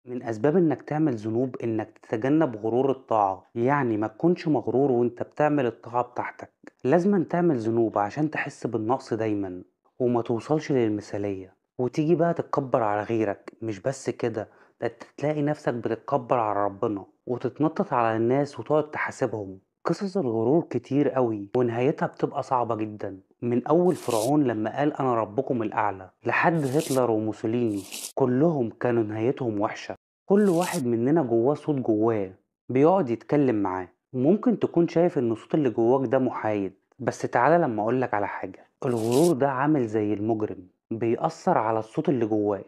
من أسباب إنك تعمل ذنوب إنك تتجنب غرور الطاعة، يعني ما تكونش مغرور وإنت بتعمل الطاعة بتاعتك. لازم تعمل ذنوب عشان تحس بالنقص دايما وما توصلش للمثالية وتيجي بقى تتكبر على غيرك. مش بس كده، ده أنت تلاقي نفسك بتتكبر على ربنا وتتنطط على الناس وتقعد تحاسبهم. قصص الغرور كتير قوي ونهايتها بتبقى صعبة جدا، من أول فرعون لما قال أنا ربكم الأعلى لحد هتلر وموسوليني، كلهم كانوا نهايتهم وحشة. كل واحد مننا جواه صوت جواه بيقعد يتكلم معاه. ممكن تكون شايف ان الصوت اللي جواك ده محايد، بس تعالى لما اقولك على حاجة. الغرور ده عامل زي المجرم، بيأثر على الصوت اللي جواك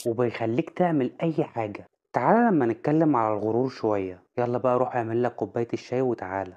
وبيخليك تعمل اي حاجة. تعالى لما نتكلم على الغرور شوية. يلا بقى روح اعمل لك كوباية الشاي وتعالى،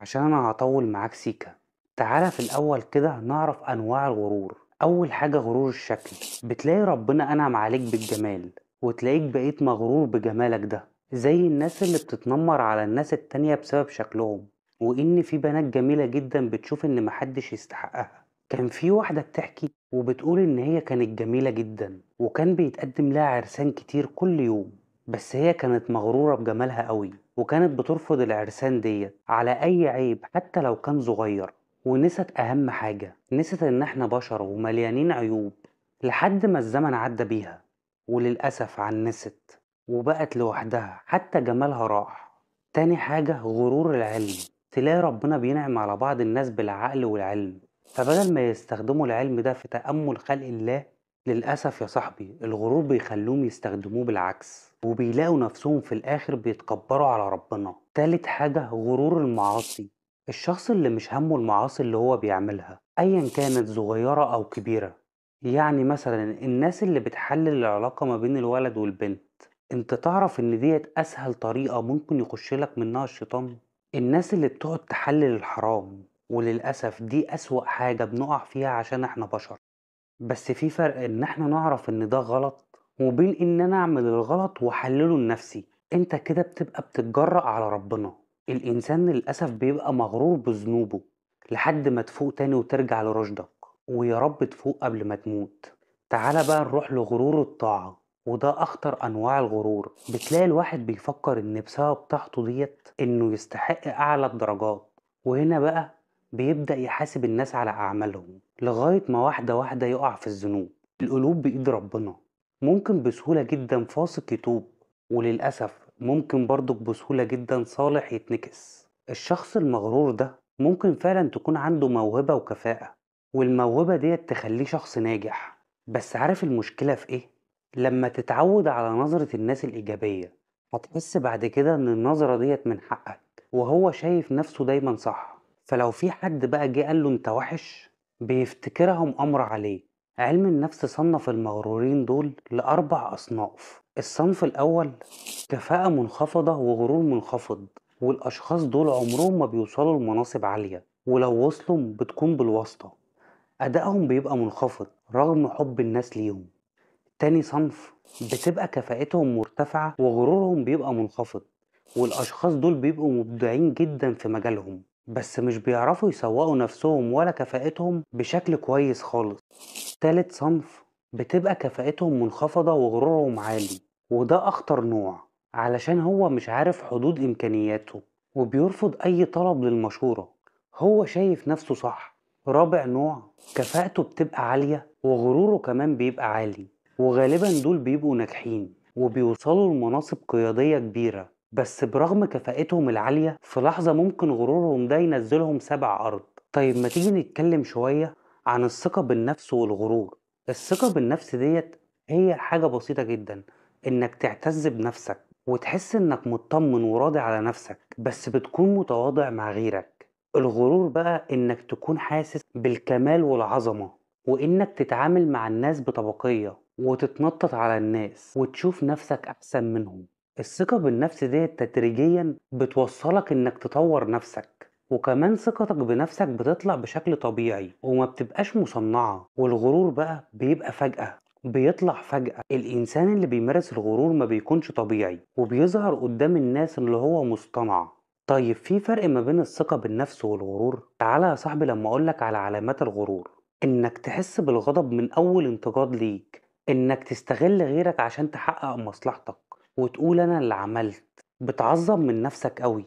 عشان انا هطول معاك سيكا. تعالى في الاول كده نعرف انواع الغرور. اول حاجة غرور الشكل، بتلاقي ربنا انعم عليك بالجمال وتلاقيك بقيت مغرور بجمالك ده، زي الناس اللي بتتنمر على الناس التانية بسبب شكلهم، وان في بنات جميلة جدا بتشوف ان محدش يستحقها. كان في واحدة بتحكي وبتقول ان هي كانت جميلة جدا وكان بيتقدم لها عرسان كتير كل يوم، بس هي كانت مغرورة بجمالها قوي وكانت بترفض العرسان ديت على أي عيب حتى لو كان صغير. ونست أهم حاجة، نست إن إحنا بشر ومليانين عيوب، لحد ما الزمن عدى بيها وللأسف عنست وبقت لوحدها حتى جمالها راح. تاني حاجة غرور العلم، تلاقي ربنا بينعم على بعض الناس بالعقل والعلم، فبدل ما يستخدموا العلم ده في تأمل خلق الله، للأسف يا صاحبي الغرور بيخلوهم يستخدموه بالعكس وبيلاقوا نفسهم في الآخر بيتكبروا على ربنا. تالت حاجة غرور المعاصي، الشخص اللي مش همه المعاصي اللي هو بيعملها أيا كانت صغيرة أو كبيرة. يعني مثلا الناس اللي بتحلل العلاقة ما بين الولد والبنت، انت تعرف ان ديت أسهل طريقة ممكن يخش لك منها الشيطان. الناس اللي بتقعد تحلل الحرام، وللأسف دي أسوأ حاجة بنقع فيها عشان احنا بشر. بس في فرق ان احنا نعرف ان ده غلط وبين ان انا اعمل الغلط واحلله لنفسي. انت كده بتبقى بتتجرأ على ربنا. الانسان للاسف بيبقى مغرور بذنوبه لحد ما تفوق تاني وترجع لرشدك، ويا رب تفوق قبل ما تموت. تعالى بقى نروح لغرور الطاعة، وده اخطر انواع الغرور. بتلاقي الواحد بيفكر ان بسبب طاعته ديت انه يستحق اعلى الدرجات، وهنا بقى بيبدأ يحاسب الناس على أعمالهم لغاية ما واحدة واحدة يقع في الذنوب. القلوب بإيد ربنا، ممكن بسهولة جدا فاسق يتوب، وللأسف ممكن برضك بسهولة جدا صالح يتنكس. الشخص المغرور ده ممكن فعلا تكون عنده موهبة وكفاءة، والموهبة ديت تخليه شخص ناجح، بس عارف المشكلة في إيه؟ لما تتعود على نظرة الناس الإيجابية، هتحس بعد كده إن النظرة ديت من حقك، وهو شايف نفسه دايما صح. فلو في حد بقى جه قال له انت وحش، بيفتكرها مؤامرة عليه. علم النفس صنف المغرورين دول لأربع أصناف. الصنف الأول كفاءة منخفضة وغرور منخفض، والأشخاص دول عمرهم ما بيوصلوا لمناصب عالية، ولو وصلوا بتكون بالواسطة. أدائهم بيبقى منخفض رغم حب الناس ليهم. تاني صنف بتبقى كفاءتهم مرتفعة وغرورهم بيبقى منخفض، والأشخاص دول بيبقوا مبدعين جدا في مجالهم، بس مش بيعرفوا يسوقوا نفسهم ولا كفاءتهم بشكل كويس خالص. تالت صنف بتبقى كفاءتهم منخفضة وغرورهم عالي، وده أخطر نوع علشان هو مش عارف حدود إمكانياته وبيرفض أي طلب للمشورة، هو شايف نفسه صح. رابع نوع كفاءته بتبقى عالية وغروره كمان بيبقى عالي، وغالبا دول بيبقوا ناجحين وبيوصلوا لمناصب قيادية كبيرة، بس برغم كفاءتهم العالية في لحظة ممكن غرورهم ده ينزلهم سبع أرض. طيب ما تيجي نتكلم شوية عن الثقة بالنفس والغرور. الثقة بالنفس ديت هي حاجة بسيطة جدا، إنك تعتز بنفسك وتحس إنك مطمن وراضي على نفسك، بس بتكون متواضع مع غيرك. الغرور بقى إنك تكون حاسس بالكمال والعظمة، وإنك تتعامل مع الناس بطبقية وتتنطط على الناس وتشوف نفسك أحسن منهم. الثقة بالنفس ديت تدريجيا بتوصلك إنك تطور نفسك، وكمان ثقتك بنفسك بتطلع بشكل طبيعي وما بتبقاش مصنعة. والغرور بقى بيبقى فجأة، بيطلع فجأة. الإنسان اللي بيمارس الغرور ما بيكونش طبيعي وبيظهر قدام الناس اللي هو مصطنع. طيب في فرق ما بين الثقة بالنفس والغرور؟ تعالى يا صاحبي لما أقولك على علامات الغرور. إنك تحس بالغضب من أول انتقاد ليك، إنك تستغل غيرك عشان تحقق مصلحتك، وتقول أنا اللي عملت. بتعظم من نفسك قوي.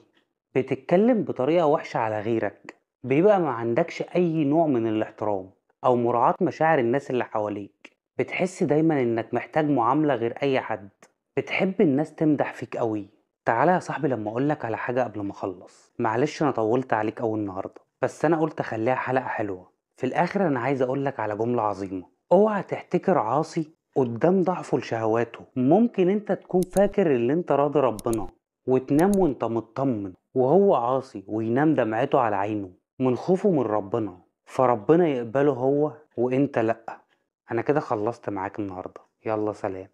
بتتكلم بطريقة وحشة على غيرك. بيبقى ما عندكش أي نوع من الاحترام أو مراعاة مشاعر الناس اللي حواليك. بتحس دايما إنك محتاج معاملة غير أي حد. بتحب الناس تمدح فيك قوي. تعالى يا صاحبي لما أقولك على حاجة قبل ما أخلص. معلش أنا طولت عليك أوي النهاردة، بس أنا قلت أخليها حلقة حلوة. في الآخر أنا عايز أقولك على جملة عظيمة: اوعى تحتكر عاصي قدام ضعفه لشهواته. ممكن انت تكون فاكر ان انت راضي ربنا وتنام وانت مطمن، وهو عاصي وينام دمعته على عينه من خوفه من ربنا، فربنا يقبله هو وانت لأ. انا كده خلصت معاك النهاردة، يلا سلام.